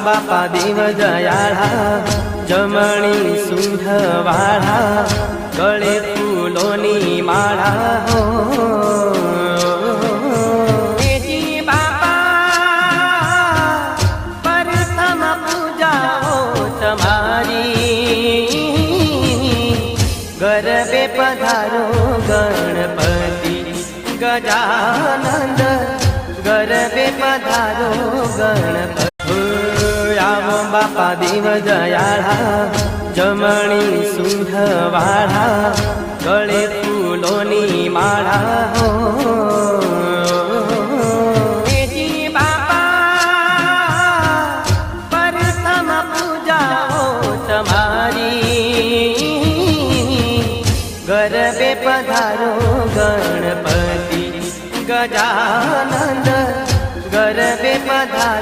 બાપા દેવ દયાળા જમણી સુંઢવાળા ગળે ફૂલોની માળા હો ગરબે પધારો ગણપતિ ગજાનંદ ગરબે પધારો ગણપતિ આવો બાપા દેવ દયાળા જમણી સુંઢવાળા ગળે ફૂલોની માળા હો ગરબે પધારો ગણપતિ ગજાનંદ